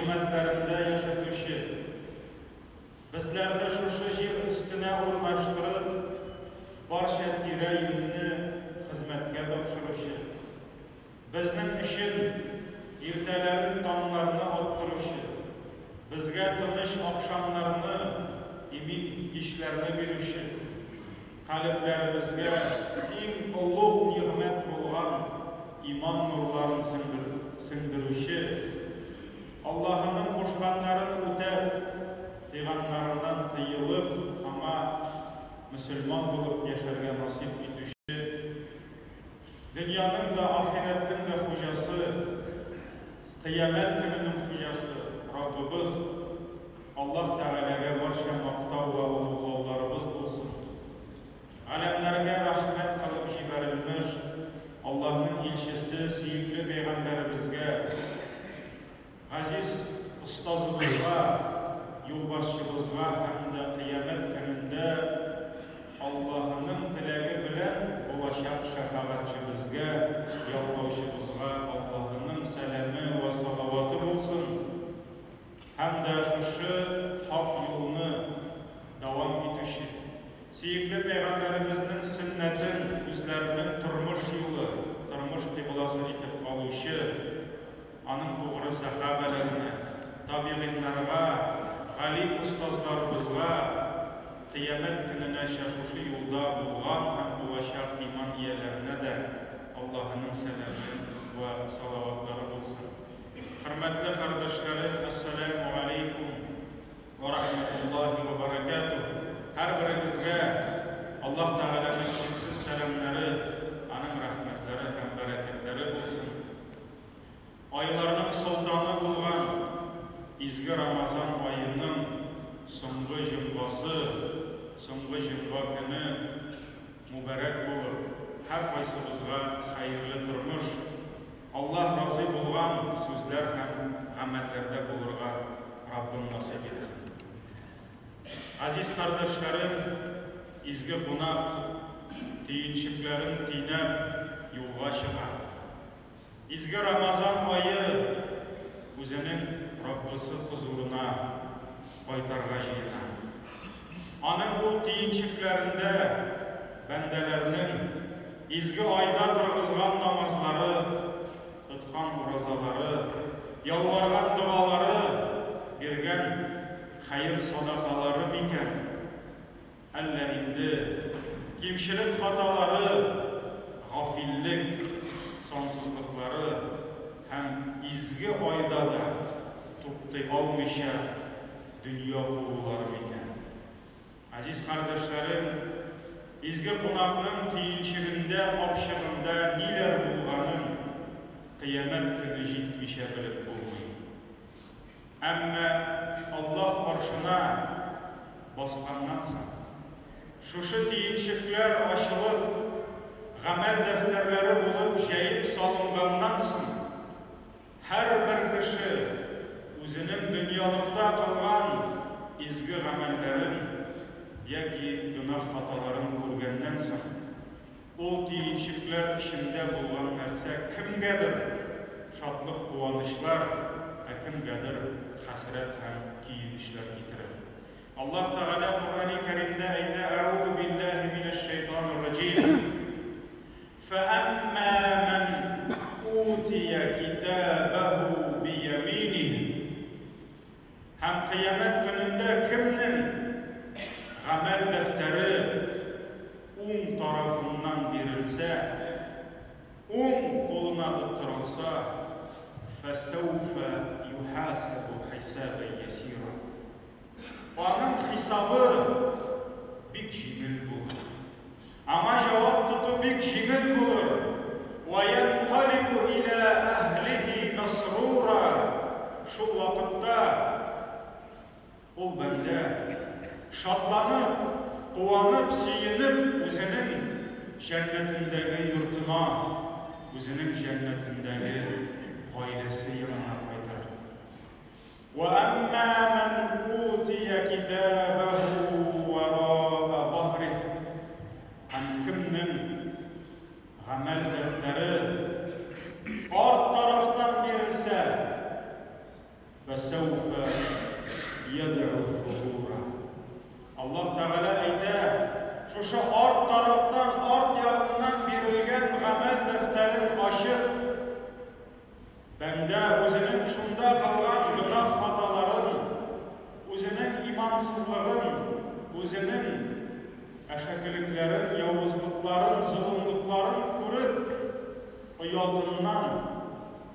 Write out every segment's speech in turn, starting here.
zulmetlerinde yaşatmışı, bizlerde şuşu jir üstüne uğraştırıp, barşa tire-yönünü hizmetke topşuruşu, bizning işin ertelerin tanlarını ottırışı, bizge tınış akşamlarını, imit kişlerini verişi, kalplerimizge en ulug' nimet bo'lgan iman nurlarını sindirishi, Allah'ın koşkanların ötep, peygamberlerinden tıyılıp ama Müslüman bulup yaşarga nasip etişi, dünyanın da ahiretin de hocası, kıyamet gününün hocası Rabbimiz Allah Teala'ya barşa maqtav ve ulug'lovlarımız olsun. Alemlerge rahmet kalıp jiberilmiş Allah'ın ilçesi, suyukli peygamberimizge, aziz ustazımızga, yolbaşçımızga hem de kıyamet gününde Allah'ın tilegi bilen ulaşan şefaatçimizge, yalvarışımızga Allah'ın selamı ve salavatı olsun. Hem de şu hak yolunu devam etişi, suyukli peygamberimizin sünnetin, üzlerinin turmuş yolu, turmuş kıblası etip alışı, anın doğru sahabelerine, tabi'inlerine, alim ustazlarımızga, kıyamet gününe şaşışı yolda bulgan hem ulaşan iman yerlerine de Allah'ın selamı ve salavatları olsun. Hürmetli kardeşlerim, Esselamu Aleyküm ve Rahmetullahi ve Berekatuhu. Her birimizge Allah Teala'nın kimsiz selamları, anın rahmetleri hem bereketleri olsun. Aylarının sultanı bulgan izgi Ramazan ayının soңғы jımbası, soңғы jımba günü mübarek olur. Her kaysımızga hayırlı turmuş, Allah razı bulgan sözler hem amellerde bulurga Rabbim nasip etsin. Aziz kardeşlerim, izgi bunak, tiyinçiklerin tinep yolga çıkar. İzgi Ramazan ayı özünün Rabbisi huzuruna qaytarga jiyina. Anın bu tiyinçiklerinde bendelerinin izgi ayda turguzgan namazları, tutkan urazaları, yalvargan duaları, bergen hayır sadakaları miken, elle indi kimşilik hataları, gafillik, sonsuzlukları hem izgi ayda da tuttay almışa dünya kuruları miken. Aziz kardeşlerim, izgi konakның tiyinçirinde, akşamında neler bulganın kıyamet günü jitmişe bilip bulmayın. Ama Allah barşına baskandan soň, şuşu tiyinçikler açılıp, gamel defterleri bulup jayıp salıngandan soň, her bir kişi özünün dünyalıkta kılgan izgi gamellerin yoki günah hataların ko'rgandan soň, o tiyinçikler içinde bulgan narsa kimgadir şadlık, quvonishlar, kimgadir hasret hem kiyinishlar getirir. Allah Teala Kur'an-ı Kerim'de ayda "Euzu billahi mineşşeytanirracim. فَأَمَّا مَنْ أُوتِيَ كِتَابَهُ بِيَمِينِهِ." Hem kıyamet gününde kimnin amel defteri tarafından verilse, koluna ıttırılsa, فَسَوْفَ يُحَاسَبُ حِسَابًا يَسِيرًا. Onun hesabı bik jingil bulur. Ama cevap tutu bik jingil bulur. وَيَنْقَلِبُ إِلَى أَهْلِهِ مَسْرُورًا. Şu vakitte o bende şadlanıp, kuanıp, siyinip, özünün cennetindeki yurtuna, özünün cennetindeki ailesi yanına kaytar. وَأَمَّا مَنْ أُوتِيَ كِتَابَهُ وَرَاءَ ظَهْرِهِ. Hem kimnin amel defteri art taraftan verilse, فَسَوْفَ يَدْعُ ثُبُورًا. Allah Teala әйтә, шушы арт тарафтан, арт ягыннан бирелгән гамәл дәфтәрен ачып, бәндә үзенең шунда калган гөнаһ хаталарын, үзенең имансызлыгын, үзенең әшәкелекләрен, явызлыкларын, золымлыкларын күреп, оятыннан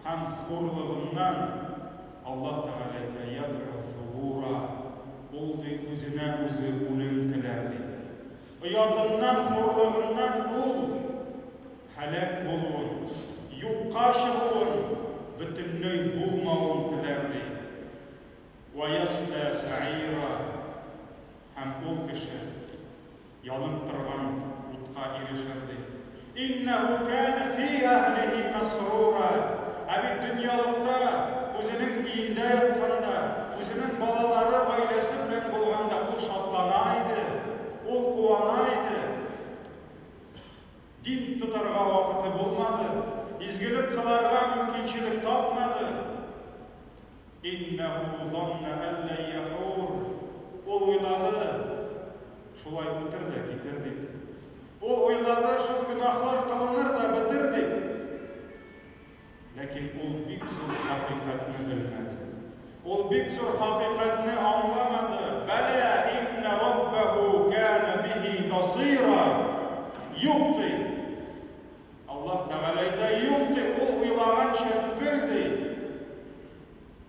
һәм хурлыгыннан Allah Teala әйтә, «Яд'у ثُبُورًا». Ул үзенә үзе үлем теләр. Оятыннан, хурлыгыннан ул һәлак булуын, юкка чыгуын, бөтенләй булмауын теләр. وَيَصْلَى سَعِيرًا. Һәм ул кеше янып торган утка ирешер. إِنَّهُ كَانَ فِي أَهْلِهِ مَسْرُورًا. Бит дөньялыкта үзенең өендә ятканда, үзенең балалары, гаиләсе белән булганда ул шатлана иде, ул куана иде. Дин тотарга вакыты булмады, изгелек кыларга мөмкинчелек тапмады. إِنَّهُ ظَنَّ أَن لَّن يَحُورَ. Ул уйлады, шулай үтер дә китер дип. Ул уйлады, шул гөнаһлар кылыныр да бетер дип. Ләкин ул бик зур хакыйкатьне белмәде. Ул бик зур хакыйкатьне аңламады. Бәлә инна раббаху кана бихи басира. Юкты. Allah Teala әйтә, юкты, ул уйлаганча белде.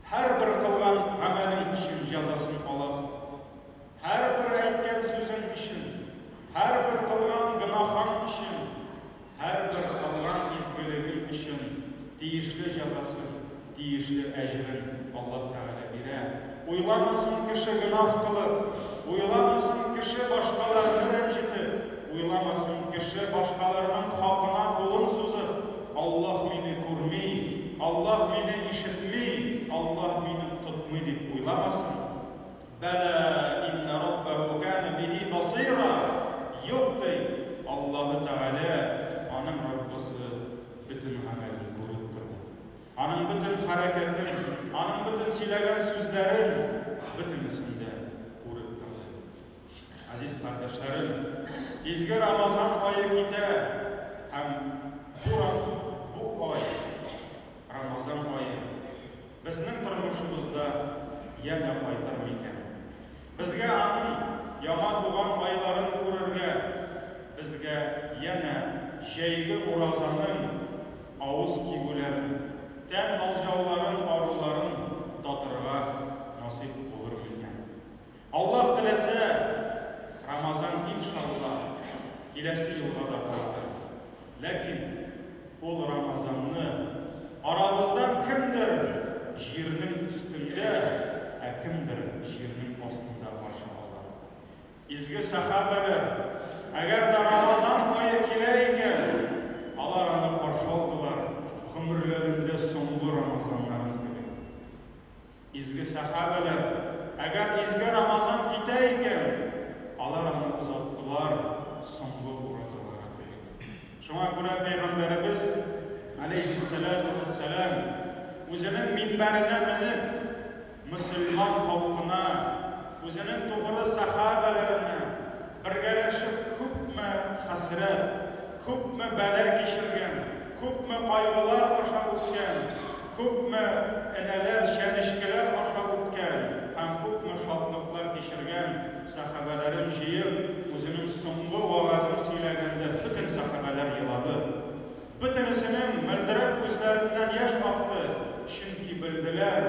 Һәр бер кылган гамәлең өчен җәзасын аласың. Һәр бер әйткән сүзең өчен, һәр бер кылган гөнаһың өчен, һәр бер кылган изгелегең өчен тиешле җәзасын, тиешле әҗрен Allah Teala бирә. Уйламасын кеше гөнаһ кылып, уйламасын кеше башкаларны рәнҗетеп, уйламасын кеше башкаларның хакына кулын сузып, Аллаһ мине күрми, Аллаһ мине ишетми, Аллаһ мине тотмый дип уйламасын. Бәлә инна раббаху кана бихи басира. Юкты, Аллаһ Теала аның Раббысы бөтен гамәлен күреп торды. Аның бөтен хәрәкәтен, аның бөтен сөйләгән сүзләрен бөтенесен дә күреп торды. Азиз кардәшләрем, изге Рамазан ае китә һәм бу ай, Рамазан ае безнең тормышыбызда янә кайтыр микән? Безгә аның яңа туган айларын күрергә, безгә янә җәйге уразаның авыз кигүләрен, тән алҗауларын, аруларын татырга насип булыр микән? Аллаһ теләсә, Рамазан иншаллаһ киләсе елга да кайтыр. Ләкин ул Рамазанны арабыздан кемдер җирнең өстендә, кемдер җирнең астында каршы алар. Изге сахабалар, әгәр дә Рамазан ае килә икән, алар аны каршы алдылар, гомерләрендә соңгы Рамазаннарын кебек. Изге сахабалар, әгәр изге Рамазан китә икән, алар аны узаттылар соңгы уразаларга кебек. Шуңа күрә Пәйгамбәребез алейһиссалату вассалам үзенең минбәренә менеп, мөселман халкына, үзенең тугры сахабаларына бергәләшеп күпме хәсрәт, күпме бәла кичергән, күпме кайгылар аша үткән, күпме энәләр, чәнечкеләр аша үткән һәм күпме шатлыклар кичергән сахабаларын җыеп, үзенең соңгы вагазын сөйләгәндә бөтен сахабалар елады. Бөтенесенең мөлдерәп күзләреннән яшь акты, чөнки белделәр,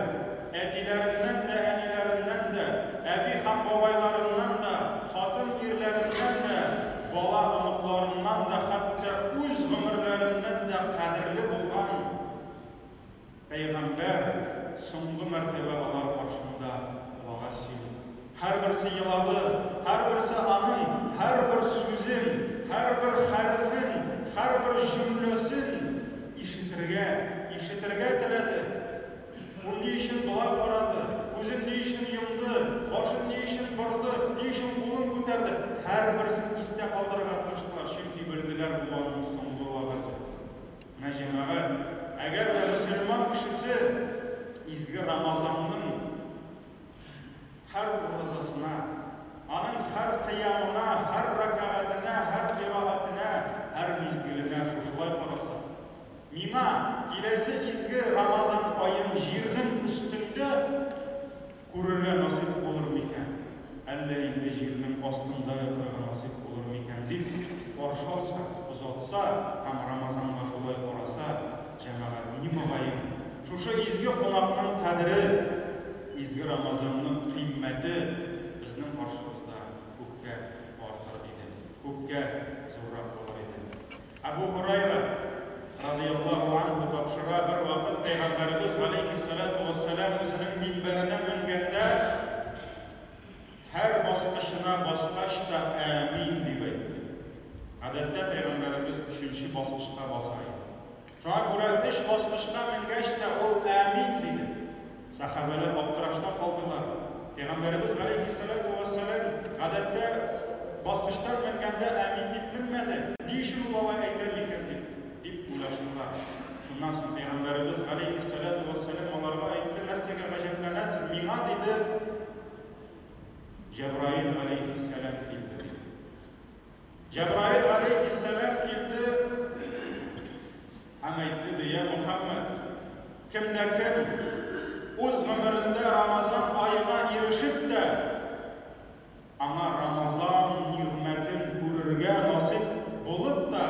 әтиләреннән дә, әниләреннән дә, әби һәм бабайларыннан да, хатын ирләреннән дә, бала оныкларыннан да, хәтта үз гомерләреннән дә кадерле булган Пәйгамбәр соңгы мәртәбә алар каршында вагаз сөйләде. Һәрберсе елады, һәрберсе аның һәрбер сүзен, һәрбер хәрефен, һәрбер җөмләсен ишетергә теләде. Ул ни өчен болай карады, күзен ни өчен йомды, башын ни өчен борды, ни өчен кулын күтәрде. Һәрберсен истә калдырырга тырыштылар, чөнки белделәр бу аның соңгы вагазы. Мәҗмәгать, әгәр мөселман кешесе изге Рамазанның Ramazanның қадірі, изгі Рамазанның қимметі біздің қаршымызда көкке артыр еді, көкке зоррақ болар еді. Абу Хурайра радиаллаху анху тапшыра бір вақыт Пейғамбарымыз алейхиссалату вассалам өзінің минбарына мінгенде һәр басқышына басқаш та әмин деп айтты. Әдетте Пейғамбарымыз үшінші басқышқа басар. Шуңа күрә үш басқышқа мінгәч тә ул әмин дейді. Сахабалар аптырашта қалдылар. Пейғамбарымыз алейхиссалату вассалам әдетте басқыштан мінгенде әмин деп мінмәді. Ни үшін ул алай әйтер екен деп уйлаштылар. Шуннан соң Пейғамбарымыз алейхиссалату вассалам аларга әйтте, нәрсәгә гаҗәпләнәсез? Миңа диде, Җәбраил алейхиссалам килде. Җәбраил алейхиссалам килде һәм әйтте, я Мухаммад, кемдә-кем үз гомерендә Рамазан аена ирешеп тә аңа Рамазан ниғмәтен күрергә насип булып та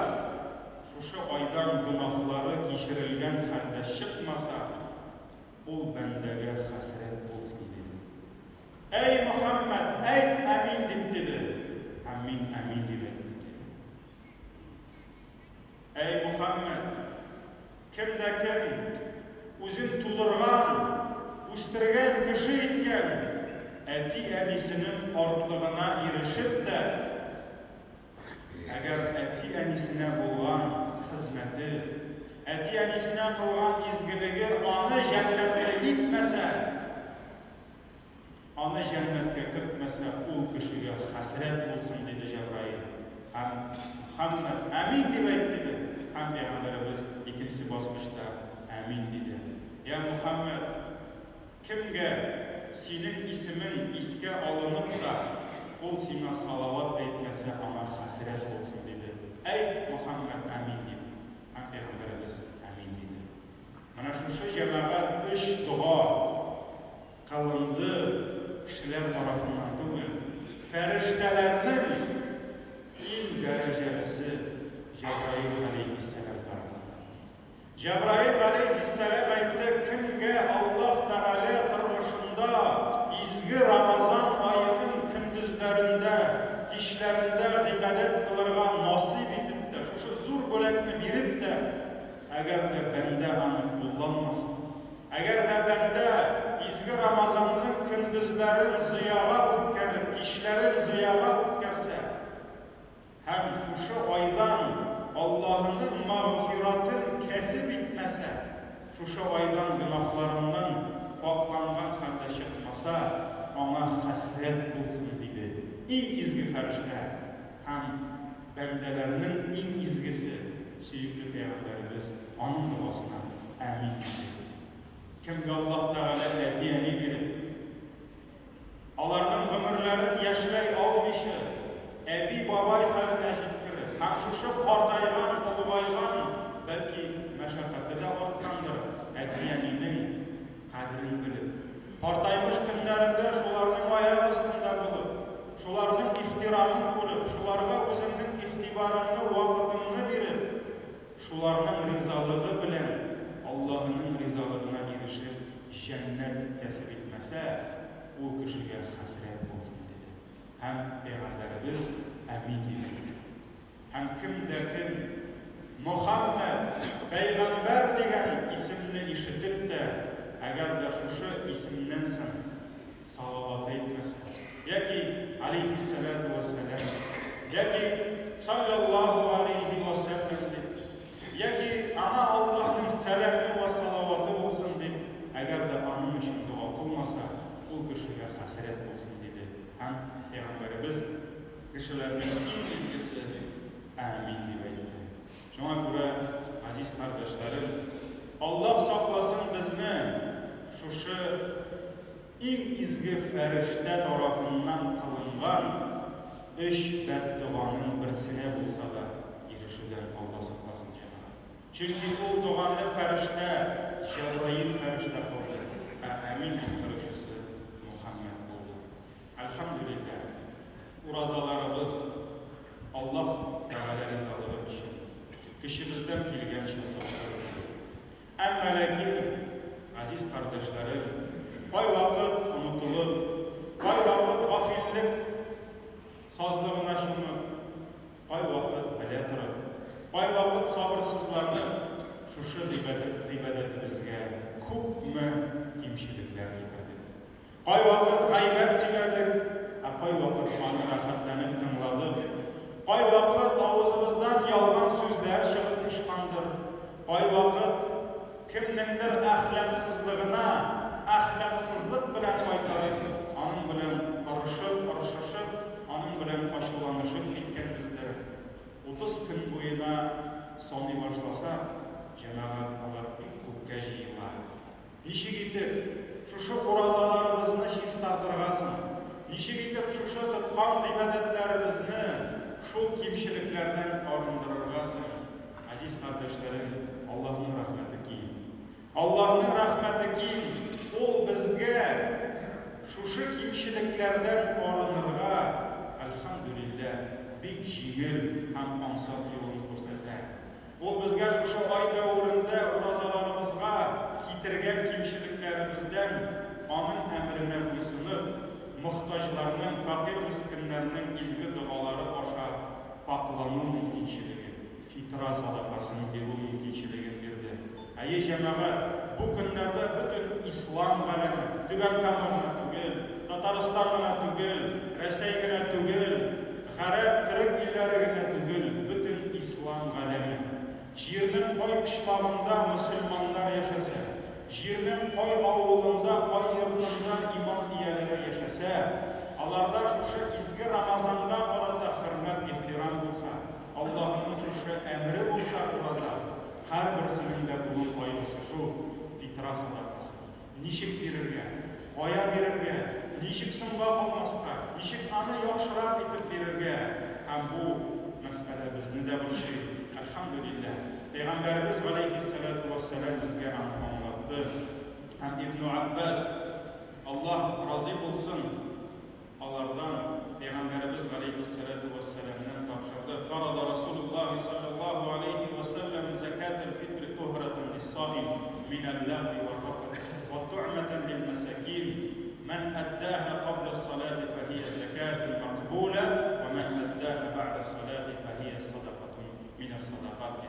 шушы айдан гөнаһлары кичерелгән хәлдә чыкмаса, ул бәндәгә хәсрәт булсын диде. Әй Мухаммад, әйт әмин дип диде. Һәм мин әмин дип әйттем. Әй Мухаммад, кемдә-кем үзен тудырган, үстергән кеше иткән әти-әнисенең артлыгына ирешеп тә, әгәр әти-әнисенә булган хезмәте, әти-әнисенә кылган изгелеге аны җәннәткә итмәсә, аны җәннәткә кертмәсә, ул кешегә хәсрәт булсын диде Җәбраил. Һәм Мөхәммәд әмин дип әйтте. Һәм Пәйгамбәребез икенче баскычта әмин диде. Я Мөхәммәд, кемгә синең исемең искә алынып та, ул сиңа салават әйтмәсә, аңа хәсрәт булсын диде. Әй Мөхәммәд әмин дип. Һәм Пәйгамбәребез әмин диде. Менә шушы җәмәгать өч дуа кылынды кешеләр тарафыннан түгел, фәрештәләрнең иң дәрәҗәлесе Җәбраил алейхиссалам тарафыннан. Җәбраил алейхиссалам әйтте, кемгә Аллаһ Тәгалә тормышында изге Рамазан аеның көндезләрендә, кичләрендә гыйбадәт кылырга насип итеп тә, шушы зур бүләкне биреп тә, әгәр дә бәндә аны кулланмаса, әгәр дә бәндә изге Рамазанның көндезләрен зыяга үткәреп, кичләрен зыяга үткәрсә, һәм шушы айдан Аллаһның мәгъфиратын кәсеп итмәсә, шушы айдан гөнаһларыннан пакланган хәлдә чыкмаса, аңа хәсрәт булсын диде. Иң изге фәрештә һәм бәндәләрнең иң изгесе сөйүкле Пәйгамбәребез аның дуасына әмин диде. Кемгә Аллаһ Тәгалә әти-әни биреп, аларның гомерләрен яшьләй алмыйча, әби-бабай хәленә җиткереп, һәм шушы картайган, олыгайган, бәлки мәшәкате дә арткандыр, әти-әнинең кадерен белеп, картаймыш көндәрендә шуларның аяк астында булып, шуларның ихтирамын күреп, шуларга үзеңнең игътибарыңны, вакытыңны биреп, шуларның ризалыгы белән Аллаһның ризалыгына ирешеп, җәннәт кәсеп итмәсә, ул кешегә хәсрәт булсын диде. Һәм Пәйгамбәребез әмин диде. Һәм кемдә-кем Мөхәммәд Пәйгамбәр дигән исемне ишетеп тә, әгәр дә шушы исемнән соң салават әйтмәсә, яки алейхиссалату вассалам, яки саллаллаху алейхи вассалам дип, яки ана Аллаһның сәламе ва салаваты булсын дип, әгәр дә аның өчен дуа кылмаса, ул кешегә хәсрәт булсын диде. Һәм Пәйгамбәребез кешеләрнең иң изгесе әмин дип әйтте. Шуңа күрә, азиз кардәшләрем, Аллаһ сакласын безне шушы иң изге фәрештә тарафыннан кылынган өч бәддуаның берсенә булса да ирешүдән Аллаһ сакласын җәмәгать. Чөнки ул дуаны фәрештә Җәбраил фәрештә кылды, әмин кылучысы Мөхәммәд булды. Әлхәмдүлилләһ, уразаларыбыз Аллаһ Тәгалә ризалыгы өчен кешебездән килгән чынлыктар. Әмма ләкин, азиз кардәшләр, Кайвакыт онытылып, кайвакыт гафиллек сазлыгына чумып, кайвакыт белә торып, кайвакыт сабырсызланып, шушы гыйбадәтебезгә күпме кимчелекләр китердек. Кайвакыт гайбәт сөйләдек, кайвакыт аны рәхәтләнеп тыңладык. Кайвакыт авызыбыздан ялган сүзләр чыгып төшкәндер. Кайвакыт кемнеңдер әхлаксызлык белән кайтарып, аның белән ырышып, аның белән ачуланышып киткәнбездер. 30 көн буена саный башласа, җәмәгать алар бик күпкә җыела. Ничек итеп шушы уразаларыбызны чистартыргасың? Ничек итеп шушы тоткан гыйбадәтләребезне шул кимчелекләрдән арындырыргасың? Азиз кардәшләрем, Аллаһның рәхмәте киң. Аллаһның рәхмәте киң. Ул безгә шушы кимчелекләрдән арынырга, әлхәмдүлилләһ, бик җиңел һәм ансат юлын күрсәтә. Ул безгә шушы ай дәврендә уразаларыбызга китергән кимчелекләребездән аның әмренә буйсынып, мохтаҗларның, факир мискиннәрнең изге дуалары аша паклану мөмкинчелеге, фитра садакасын бирү мөмкинчелеген бирде. Әйе җәмәгать, бу көннәрдә бөтен ислам галәме, Түбән Камага түгел, Татарстан гына түгел, Рәсәй генә түгел, гарәп, төрек илләре генә түгел, бөтен ислам галәме. Җирнең кай кышлагында мөселманнар яшәсә, җирнең кай авылында, кай йортында иман ияләре яшәсә, аларда шушы изге Рамазанга карата хөрмәт, ихтирам булса, Аллаһның шушы әмре булса ураза, һәрберсенең дә булып кайгысы шул фитра садакасы. Ничек бирергә, кая бирергә, ничек соңга калмаска, ничек аны яхшырак итеп бирергә, һәм бу мәсьәлә безне дә борчый. Әлхәмдүлилләһ, Пәйгамбәрбез галәйһиссәлату вассалам безгә аңлатты. Һәм Ибн Аббас, Аллаһ разый булсын, алардан Пәйгамбәрбез галәйһиссәлату вассаламнан тапшырды. Фарада Расулуллаһ саллаллаһу алейхи ва саллям закатул фитр тухратан лис-саим минал-лағви вар-рafth ва ту'матан лил-масакин. من أداها قبل الصلاة فهي زكاة مقبولة ومن أداها بعد الصلاة فهي صدقة من الصدقات.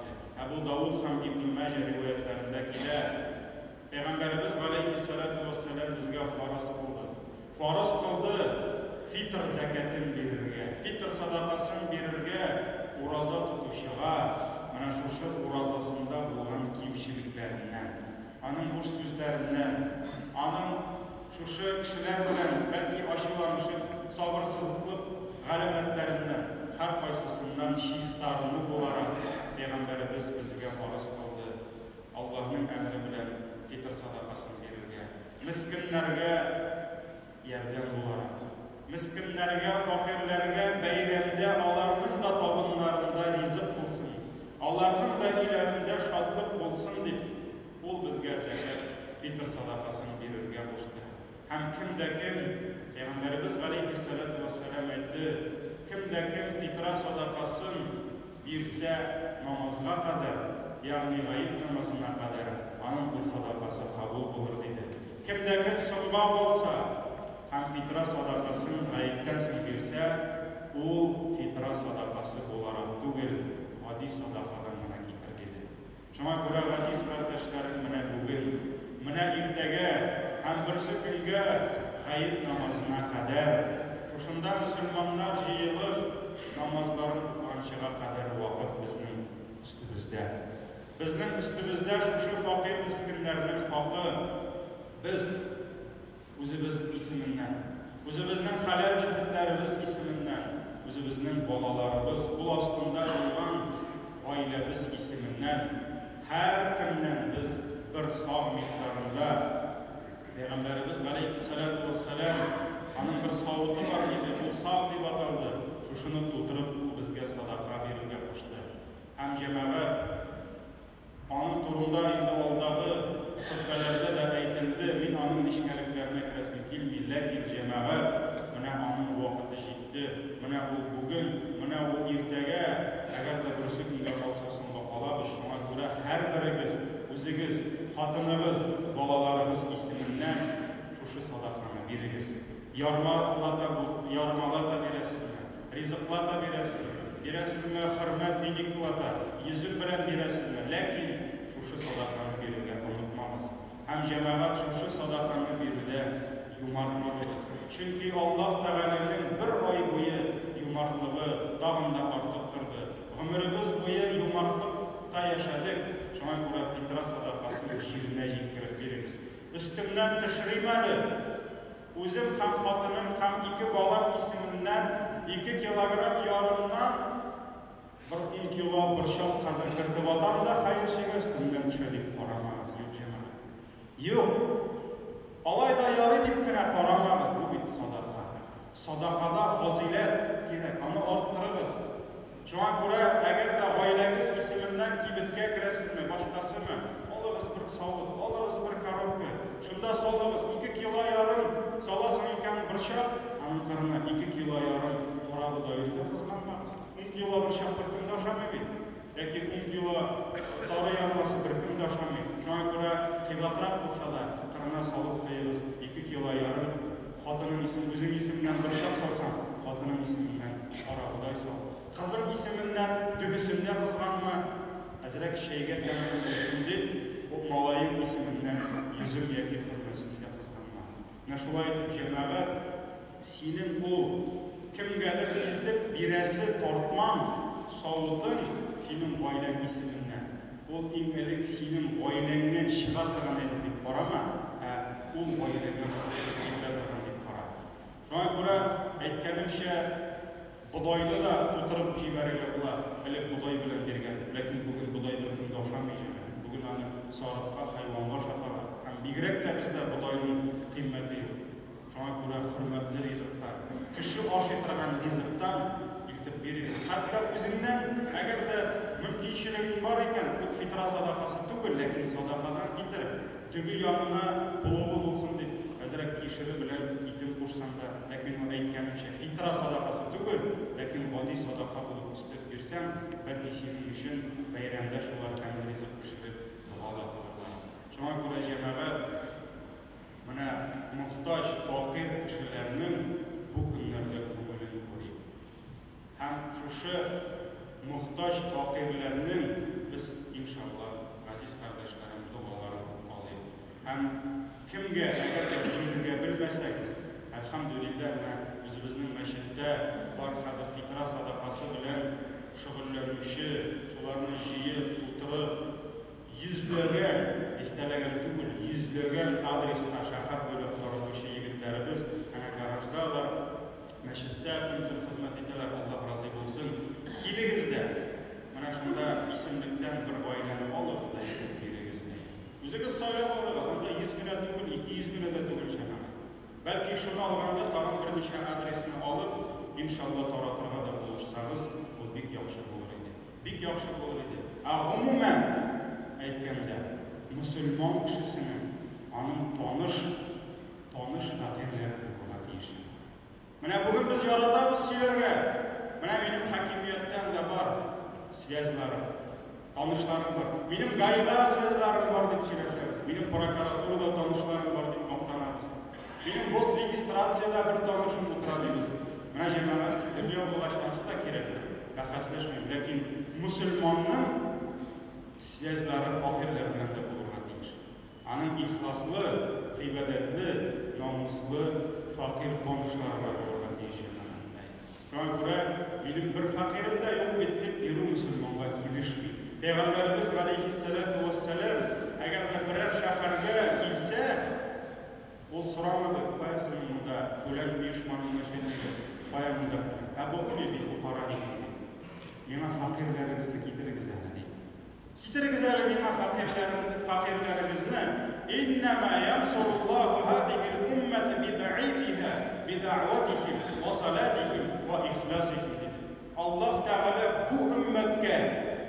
أبو داود һәм Ибн Маҗа риваятларында килә. Пәйгамбәрбез галәйһиссәлату вассалам безгә фарыз кылды. Фарыз кылды фитр закатын бирергә, фитр садакасын бирергә ураза тотучыга, менә шушы уразасында булган кимчелекләреннән, аның буш сүзләреннән, аның шушы кешеләр белән бәлки ачуланышып, сабырсызлык галәмәтләреннән һәркайсысыннан чистарыну буларак Пәйгамбәрбез безгә фарыз кылды. Аллаһның әмре белән фитр садакасын бирергә, мискиннәргә ярдәм буларак, мискиннәргә, факирләргә бәйрәмдә аларның да табыннарында ризык булсын, аларның да иләрендә шатлык булсын дип, ул безгә закат, фитр садакасын бирергә кушты. Һәм кемдә кем, Пәйгамбәрбез галәйһиссәлату вассалам әйтте, кемдә кем фитра садакасын бирсә намазга кадәр, ягъни гаиб намазына кадәр, аның бу садакасы кабул булыр диде. Кемдә кем соңга булса, һәм фитра садакасын гаибтән соң бирсә, ул фитра садакасы буларак түгел, гади садакадан гына китер диде. Шуңа күрә газиз кардәшләрем, менә бүген, менә иртәгә һәм берсе көнгә гаиб намазына кадәр шушында мөселманнар җыелып намазларын укыганчыга кадәр вакыт безнең өстебездә. Безнең өстебездә шушы факир мискиннәрнең хакы без үзебез исеменнән, үзебезнең хәләл җефетләребез исеменнән, үзебезнең балаларыбыз, кул астында булган гаиләбез исеменнән һәр көннән без бер сау микъдарында Пәйгамбәрбез галәйһиссәлату вассалам аның бер савыты бар иде, ул сау дип аталды. Шушыны тутырып безгә садака бирергә кушты. Һәм җәмәгать аның турында инде алдагы хутбәләрдә дә әйтелде, мин аның нишкәлекләренә керәсем килми, ләкин җәмәгать менә аның вакыты җитте, менә ул бүген, менә ул иртәгә, әгәр дә берсе көнгә калса соңга калабыз. Шуңа күрә һәрберегез үзегез, хатыныгыз, балаларыгыз исеменнән шушы бирегез. Ярмалата бирәсезме, ризыклата бирәсезме, бирәсезме хөрмәт виниклата, йөзем белән бирәсезме, ләкин шушы садаканы бирергә онытмагыз. Һәм җәмәгать шушы садаканы бирүдә юмарт булыгыз. Чөнки Аллаһ Тәгаләнең бер ай буе юмартлыгы тагын да артып торды. Гомеребез буе юмартлыкта яшәдек. Шуңа күрә фитра садакасын җиренә җиткереп бирегез. Өстемнән төшерим әле. Үзем һәм хатыным һәм 2 балам исеменнән 2 килограмм ярымнан 10 кило борчак хәзер кертеп атам да хәерчегә өстемнән төшә дип карамагыз, юк җәмәгать. Юк. Алай да ярый дип кенә карамагыз, бу бит садака. Садакада фазилат кирәк, аны арттырыгыз. Шуңа күрә әгәр дә гаиләгез исеменнән кибеткә керәсезме, башкасымы, алыгыз бер савыт, алыгыз бер коробка. Шунда салыгыз 2 кило ярым саласың икән борчак, аның кырына 2 кило ярым кара бодайны кызганмагыз. 10 кило борчак бер көн ашамый бит. Ләкин 10 кило тары ярмасы бер көн ашамый. Шуңа күрә кыйбатрак булса да кырына салып куегыз 2 кило ярым. Хатының исемен, үзең исеменнән борчак салсаң, хатының исеменнән кара бодай сал. Кызың исеменнән дүгесендә кызганма, әзрәк шәйгә тәмәкесе дип, бу малайың исеменнән йөзем яки хөрмәсен дә кызганма. Менә шулай итеп җәмәгать синең бу кемгәдер илтеп бирәсе тартман савытың синең гаиләң исеменнән. Ул иң элек синең гаиләңнән чыга торган иде дип карама, ул гаиләгә китә торган дип кара. Шуңа күрә әйткәнемчә бодайды да тутырып җибәрергә була. Элек бодай белән биргән, ләкин бүген бодай бер көн дә ашамый. Бүген аны сарыкка, хайванга шатара. Һәм бигрәк тә бездә бодайның кыйммәте юк. Шуңа күрә хөрмәтле ризыктан, кеше ашый торган ризыктан илтеп бирегез. Хәтта үзеңнән әгәр дә мөмкинчелегең бар икән, бу фитра садакасы түгел, ләкин садакадан китереп, теге янына булуы булсын дип, әзрәк кишере белән итеп кушсаң да, ләкин ул әйткәнемчә фитра садакасы түгел, ләкин гади садака булып үстеп бирсәң, бәлки синең өчен бәйрәмдә шулардан ризык пешереп дуга кылырга. Шуңа күрә җәмәгать менә мохтаҗ, факир кешеләрнең бу көннәрдә күңелен күрик. Һәм шушы мохтаҗ факирләрнең без иншалла газиз кардәшләрем дугаларын алыйк. Һәм кемгә әгәр дә җиргә белмәсәк, әлхәмдүлилләһ, үзебезнең мәчеттә бар хәзер фитра садакасы белән шөгыльләнүче, шуларны җыеп, тутырып, йөзләгән, истәләгән түгел, йөзләгән адреска шәһәр буйлап таратучы егетләребез әнә гараждалар, мәчеттә көн хезмәт итәләр, Аллаһ разый булсын. Килегез дә, менә шунда исемлектән бер гаиләне алып та бирегез. Үзегез сайлап алыгыз, анда 100 генә түгел, 200 генә дә түгел шәһәр. Бәлки шуны алганда тагын бер ничә адресны алып, иншалла таратырга да булышсагыз, ул бик яхшы булыр иде. Бик яхшы булыр иде. Гомумән әйткәндә, мөселман кешесенең аның таныш фәкыйрьләре була тиеш. Менә бүген без яратабыз сөйләргә. Менә минем хакимияттән дә бар связьларым, танышларым бар. Минем гаилә связьларым бар дип сөйләшәбез. Минем прокуратурада танышларым бар дип мактанабыз. Минем бос регистрациядә бер танышым утыра дибез. Менә җәмәгать дөнья булачаксы да кирәк. Бәхәсләшмәйм, ләкин мөселманның связьлары факирләр белән дә булырга тиеш. Аның ихласлы, гыйбадәтле, намуслы факир танышлары булырга тиеш. Шуңа күрә минем бер факирым да юк бит дип йөрү мөселманга килешми. Пәйгамбәрбез галәйһиссәлату вассалам әгәр дә берәр шәһәргә килсә, ул сорамады, кайсының монда үлән оешманың мәшәкатьләре, кая монда? Бу бит фукара җиңе. Миңа факирләрегезне китерегез әле. Китерегез әле миңа факирләрегезне. Иннама янсуруллаху һадиһи л-уммата бидъифиһа, бидъаватихим ва салатихим ва ихласихим. Аллаһ Тәгалә бу уммәткә,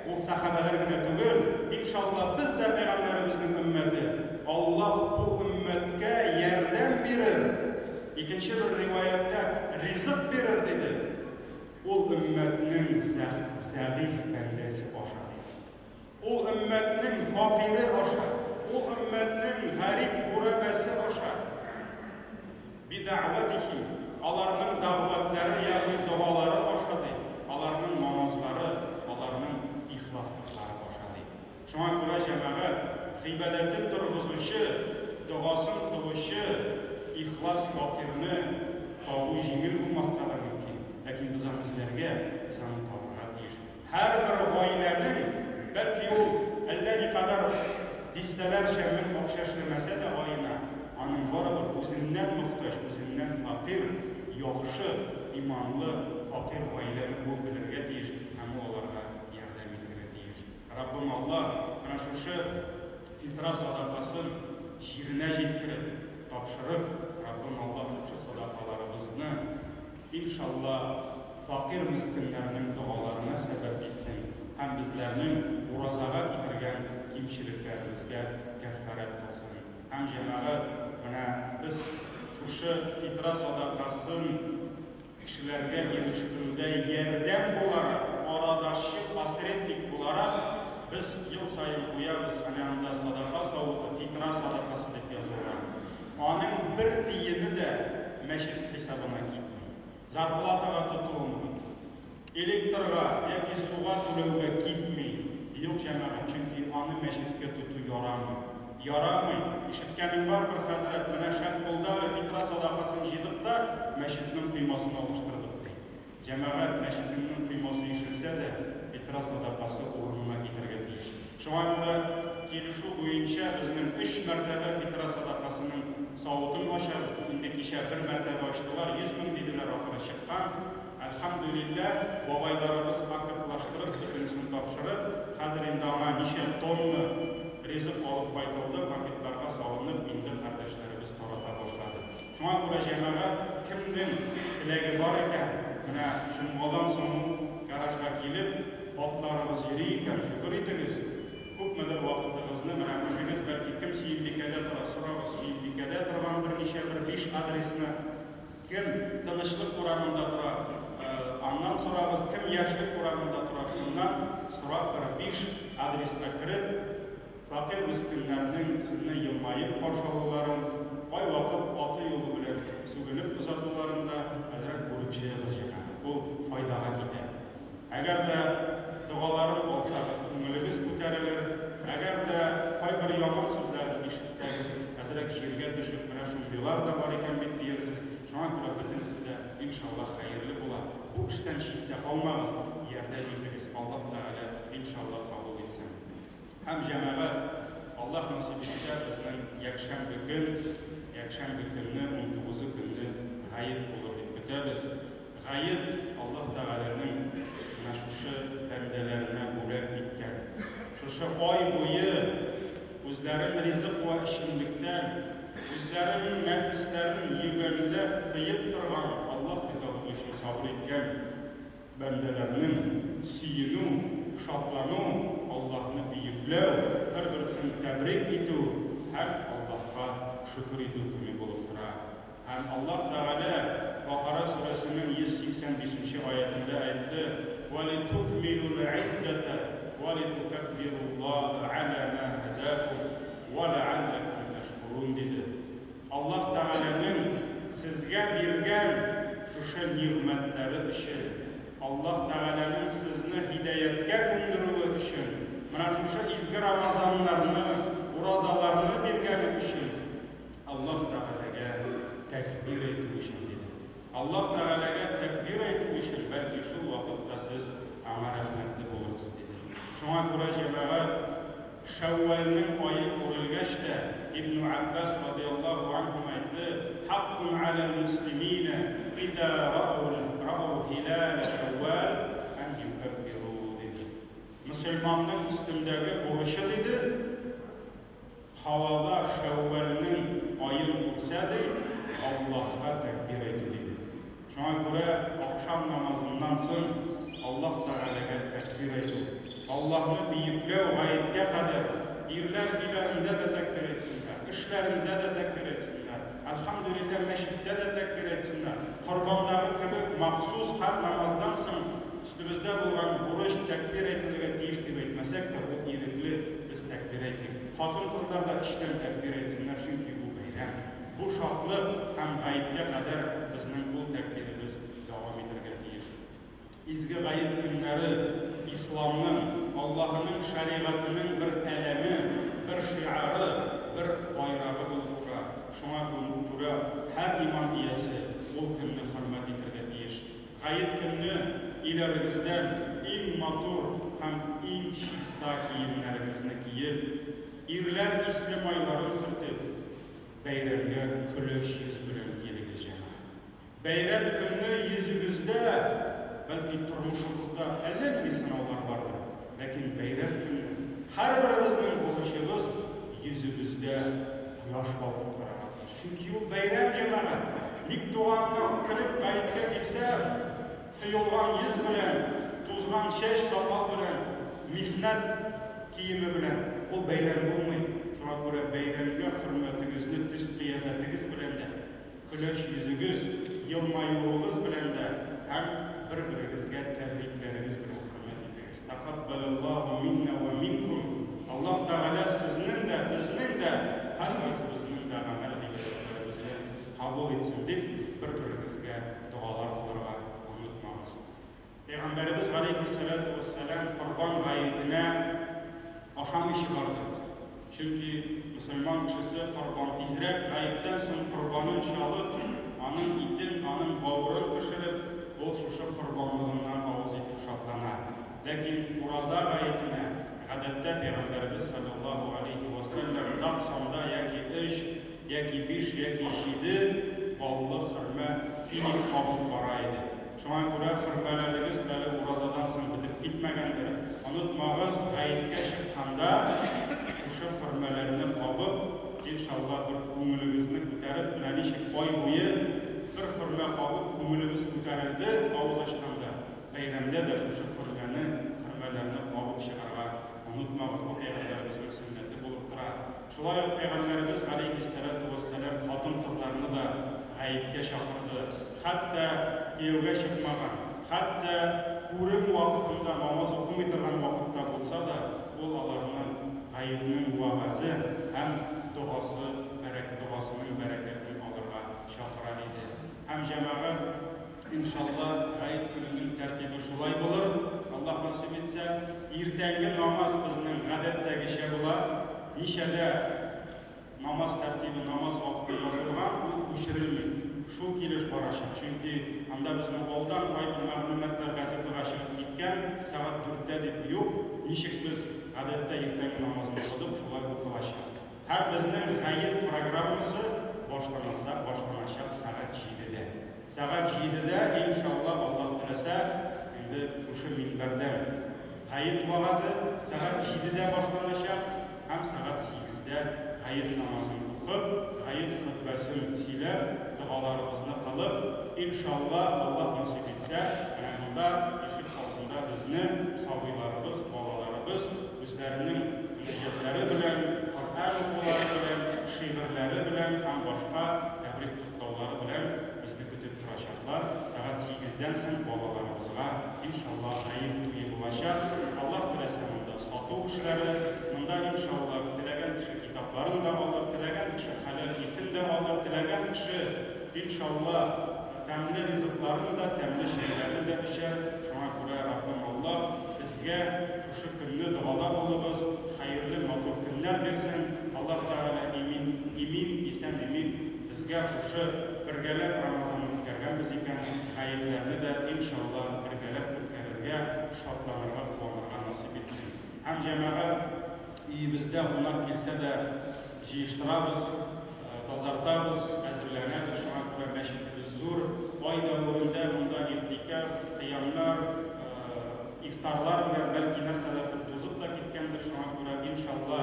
ул сахабалар гына түгел, иншалла без дә пәйгамбәребезнең уммәте, Аллаһ бу уммәткә ярдәм бирер. Икенче бер риваяттә ризык бирер диде. Ул уммәтнең зәгыйф бәндәсе аша. Ул уммәтнең факире аша. Ул уммәтнең гариб гурабәсе аша. Бидъа ихлас фақирны табу жеңіл булмаска да мөмкин. Ләкин без безләргә аны табырга тиеш. Һәрбер гаиләнең бәлки ул әллә никадәр дистәләрчә мең акча эшләмәсә дә аена, аның барыбер үзеннән мохтаҗ, үзеннән фақир, яхшы, иманлы фақир гаиләне булып белергә тиеш һәм аларга ярдәм итәргә тиеш. Раббым Аллах менә шушы фитра садакасын җиренә җиткереп, тапшырып, Раббым Аллах шушы садакаларыбызны иншаллах фақир мискиннәрнең дуаларына сәбәп итсен һәм безләрнең уразага китергән кимчелекләребезгә кәффарәт кылсын. Һәм җәмәгать, менә без шушы фитра садакасын кешеләргә ирештерүдә ярдәм буларак, арадашчы посредник буларак, без ел сайын куябыз, анда садака савыты, фитра садакасы дип язылган. Аның бер тиене дә мәчет хисабына китми. Зарплатага тотылмый, электрга яки суга түләүгә китми. Юк җәмәгать, чөнки аны мәчеткә тоту ярамый. Ярамый. Ишеткәнем бар бер хәзрәт менә шәп булды, фитра садакасын җыйдык та мәчетнең кыймасын алыштырдык ди. Җәмәгать, мәчетнең кыймасы ишелсә дә, фитра садакасы урынына китергә тиеш. Шуңа күрә килешү буенча безнең 3 мәртәбә фитра садакасының савытын ачабыз. Инде кичә бер мәртәбә ачтылар, 100 мең диделәр ахыры чыккан. Әлхәмдүлилләһ, бабайларыбыз акытлаштырып, икенчесен тапшырып, хәзер инде аңа ничә тонна ризык алып кайтылды, пакетларга салынып, инде кардәшләребез тарата башлады. Шуңа күрә җәмәгать, кемнең теләге бар икән, менә җомгадан соң гаражга килеп, атларыбыз йөри икән, шөкер итегез. Күпмедер вакытыгызны менә күрегез, бәлки кем Сөембикәдә тора, сорагыз, Сөембикәдә торган берничә 5 адресны, кем Тынычлык урамында тора, аннан сорагыз, кем Яшьлек урамында тора, шуннан сорап 5 адреска кереп, фақир мискиннәрнең сезне елмаеп каршылауларын, кайвакыт аты юлы белән сүгенеп узатуларында хәзрәт булып җыябыз җәмәгать. Бу файдага китә. Әгәр дә дуаларын алсагыз, күңелегез күтәрелер. Әгәр дә кайбер яман сүзләрне ишетсәгез, хәзрәт җиргә төшеп, менә шундыйлар да бар икән бит диярсез. Шуңа күрә бөтенесе дә иншаллах хәерле була. Бу эштән читтә калмагыз, ярдәм итегез. Аллаһ Тәгалә иншаллах кабул итсен. Һәм җәмәгать, Аллаһ насип итсә, безнең якшәмбе көнне 19 көнне гаеп булыр дип көтәбез. Гаеп Аллаһ Тәгаләнең менә шушы бәндәләренә бүләк иткән. Шушы ай буе үзләрен ризык ва эшчәнлектән, үзләрен нәфесләрен йөгәндә тыеп торган, Аллаһ ризалыгы өчен сабыр иткән бәндәләрнең сөенү, шатлану, Аллаһны биекләү, бер-берсен тәбрик итү һәм Аллаһка шөкер итү көне булып тора. Һәм Аллаһ Тәгалә Бакара сүрәсенең 185 аятында әйтте: "Валитукмилул иддата валитукаббируллаха ала ма хадакум ва ла'аллакум ташкурун" диде. Аллаһ Тәгаләнең сезгә биргән шушы ниғмәтләре өчен, Аллаһ Тәгаләнең сезне һидаяткә күндерүе өчен, менә шушы изге Рамазаннарны, уразаларны биргәне өчен Аллаһ Тәгаләгә тәкбир әйтү өчен диде. Аллаһ Тәгаләгә тәкбир әйтү өчен бәлки шул вакытта сез аңа рәхмәтле булырсыз диде. Шуңа күрә җәмәгать, Шәввалның айы күрелгәч тә Ибн Аббас радиллаһу анһу әйтте: "Хаккун алал муслимина ида рау хилал Шәввал ан юкаббиру" диде. Мөселманның өстендәге бурычы диде, һавада Шәввалның айын күрсә дә Аллаһка тәкбир әйтү диде. Шуңа күрә акшам намазыннан соң Аллаһ Тәгаләгә тәкбир әйтү, Аллаһны биекләү гаеткә кадәр, ирләр биләрендә дә тәкбир әйтсеннәр, эшләрендә дә тәкбир әйтсеннәр, әлхәмдүлилләһ мәчеттә дә тәкбир әйтсеннәр. Корбандагы кебек махсус һәр намаздан соң өстебездә булган бурыч тәкбир әйтергә тиеш дип әйтмәсәк тә, бу ирекле без тәкбир әйтик. Хатын-кызлар да эштән тәкбир әйтсеннәр, чөнки бу бәйрәм. Бу шатлык һәм гаеткә кадәр безнең бу тәкбиребез дәвам итәргә тиеш. Изге гаеп көннәре исламның, Аллаһның шәригатының бер әлеме, бер шиары, бер байрагы булып тора. Шуңа күрә һәр Гаит көнне иләрегездән иң матур һәм иң чиста киемнәрегезне киеп, ирләр исле майларын сөртеп, бәйрәмгә көлеш йөз белән килегез җәмәгать. Бәйрәм көнне йөзегездә, бәлки тормышыгызда әллә нинди сынаулар бардыр, ләкин бәйрәм көнне һәрберебезнең булышыбыз йөзегездә кояш балкып тора. Чөнки ул бәйрәм җәмәгать. Ник туганнан килеп гаеткә килсә, тыелган йөз белән, тузган чәч сакал белән, михнәт киеме белән ул бәйрәм булмый. Шуңа күрә бәйрәмгә хөрмәтегезне төс кыяфәтегез белән дә, көләч йөзегез, елмаюыгыз белән дә һәм бер-берегезгә тәбрикләрегез белән хөрмәт итегез. Тaqabbalallahu minna wa minkum. Аллаһ Тәгалә сезнең дә, безнең дә, һәммәбезнең дә гамәл итүләребезне кабул итсен дип бер-берегезгә дуалар кылырга онытмагыз. Пәйгамбәрбез галейһиссалату вассалам Корбан гаетенә ашамый чыгарды. Чөнки мөселман кешесе Корбан тизрәк гаеттән соң Корбанын чалып, аның итен, аның бавырын пешереп, ул шушы Корбанлыгыннан авыз итеп шатлана. Ләкин ураза гаетенә гадәттә Пәйгамбәрбез саллаллаһу алейһи ва саллям даксанда яки 3, яки 5, яки 7 баллы хөрмә филик кабып бара иде. Шуңа күрә хөрмәләрегез әле уразадан соң бетеп китмәгәндер. Онытмагыз, гаеткә чыкканда шушы хөрмәләрне кабып, иншалла бер күңелегезне күтәреп, менә ничек ай буе бер хөрмә кабып күңелегез күтәрелде авыз ачканда. Бәйрәмдә дә шушы хөрмәләрне кабып чыгарга онытмагыз, бу Пәйгамбәрбезнең сөннәте булып тора. Шулай ук Пәйгамбәрбез галейһиссалату вассалам хатын-кызларны да гаеткә чакырды. Хәтта кияүгә чыкмаган, хәтта күрем вакытында, намаз укымый торган вакытта булса да, ул аларны гаетнең вагазы һәм дугасының бәрәкәтен алырга чакыра иде. Һәм җәмәгать, иншалла, гает көненең тәртибе шулай булыр. Аллаһ насип итсә, иртәнге намаз безнең гадәттәгечә була. Ничәдә намаз тәртибе, намаз вакыты язылган, ул күчерелми. Шул килеш барачак. Чөнки анда безнең алдан кайбер мәгълүматлар газетага чыгып киткән, сәгать 4-тә дип юк. Ничек без гадәттә иртәнге намазны укыдык, шулай укылачак. Һәм безнең гает программасы башланачак сәгать 7-дә. Сәгать 7-дә иншалла Аллаһ теләсә, инде шушы минбәрдән гает вагазы сәгать 7-дә башланачак һәм сәгать 8-дә гает намазын укып, гает хутбасын сөйләп, дуаларыбызны кылып, иншалла Аллаһ насип итсә, менә монда ишек алдында безне сабыйларыбыз, балаларыбыз үзләренең мөнәҗәтләре белән, Коръән укулары белән, шигырьләре белән һәм башка тәбрик туктаулары белән безне көтеп торачаклар. Сәгать 8-дән соң балаларыбызга иншалла гает туе булачак. Аллаһ теләсә, монда сату эшләре, монда иншалла теләгән кеше китапларын да алыр, теләгән кеше хәләл итен дә алыр, теләгән кеше иншалла тәмле ризыкларын да, тәмле шәйләрне дә эчәр. Шуңа күрә Раббим Аллаһ безгә шушы көнне дуада булабыз, хәерле матур көннәр бирсен. Аллаһ Тәгалә исән имин безгә шушы бергәләп Рамазанны үткәргәнбез икән, гаетләрне дә иншалла бергәләп үткәрергә, шатланырга, куанырга насип итсен. Һәм җәмәгать, өебездә кунак килсә дә җыештырабыз, тазартабыз, әзерләнәбез. Шуңа күрә мәчетебез зур. Ай дәврендә монда иртикаф, кыямнар, ифтарлар белән бәлки нәрсәләр тузып та киткәндер. Шуңа күрә иншалла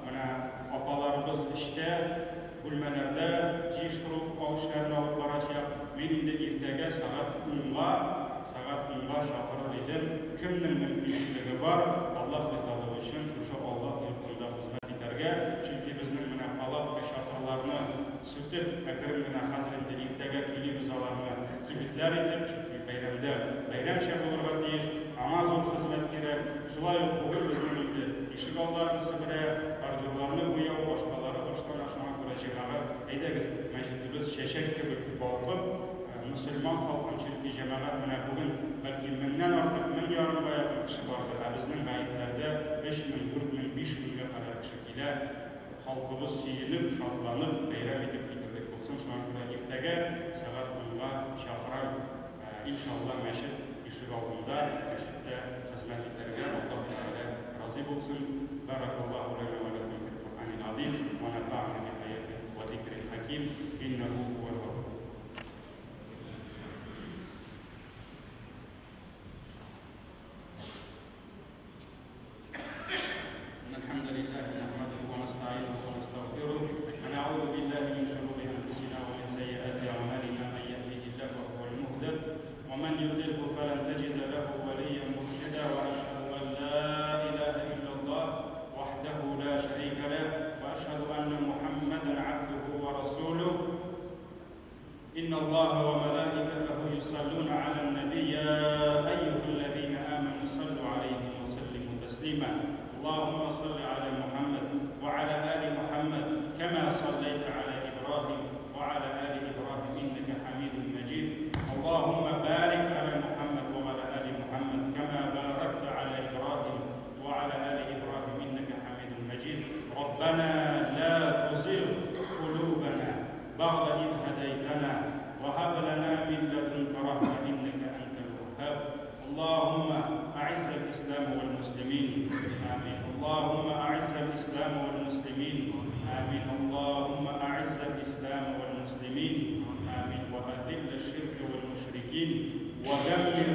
менә апаларыбыз эштә, бүлмәләрдә җыештыру эшләрен алып барачак. Мин инде иртәгә сәгать 10-га чакырыр идем. Кемнең мөмкинлеге бар, Аллаһ ризалыгы өчен шушы Аллаһ йортында хезмәт итәргә. Чөнки безнең менә палатка чатырларны сүтеп, әкрен генә хәзер инде иртәгә килебез аларны кибетләр итеп, чөнки бәйрәмдә бәйрәмчә булырга тиеш, аңа зур хезмәт кирәк. Шулай ук бүген безнең инде ишек алларын себерә, коридорларны буяу, башкалары башлана. Шуңа күрә җәмәгать, әйдәгез, мәчетебез чәчәк кебек балкып, мөселман халкын, чөнки җәмәгать менә бүген бәлки 1000-нән артык, 1000-ярымга якын кеше бардыр. Безнең гаетләрдә 5000, 4000, 5000-гә кадәр кеше килә. Халкыбыз сөенеп, шатланып, бәйрәм итеп китердек булсын. Шуңа күрә иртәгә сәгать 10-га чакырам. inşallah meşit ишек алдында meşitte hizmet ederken Allah Teala razı olsun. Barakallahu lana ve lekum fil Kur'anil azim ve nefa'na bi ayatihi ve zikril hakim innehu huvel gafur. ومن يضلله فلن تجد له وليا مرشدا واشهد ان لا اله الا الله وحده لا شريك له واشهد ان محمدا عبده ورسوله ان الله وملائكته يصلون على النبي يا ايها الذين امنوا صلوا عليه وسلموا تسليما اللهم صل على محمد وعلى ال محمد كما صليت على ابراهيم وعلى ال ابراهيم انك حميد مجيد اللهم بارك على محمد وعلى ال محمد كما باركت على ابراهيم وعلى ال ابراهيم انك حميد مجيد ربنا لا تزغ قلوبنا بعد إذ هديتنا وهب لنا من لدنك رحمة انك انت الوهاب اللهم اعز الاسلام والمسلمين امين اللهم اعز الاسلام والمسلمين امين اللهم اعز الاسلام والمسلمين امين واذل الشرك والمشركين ودمر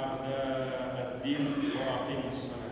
أعداء الدين وأقم الصلاة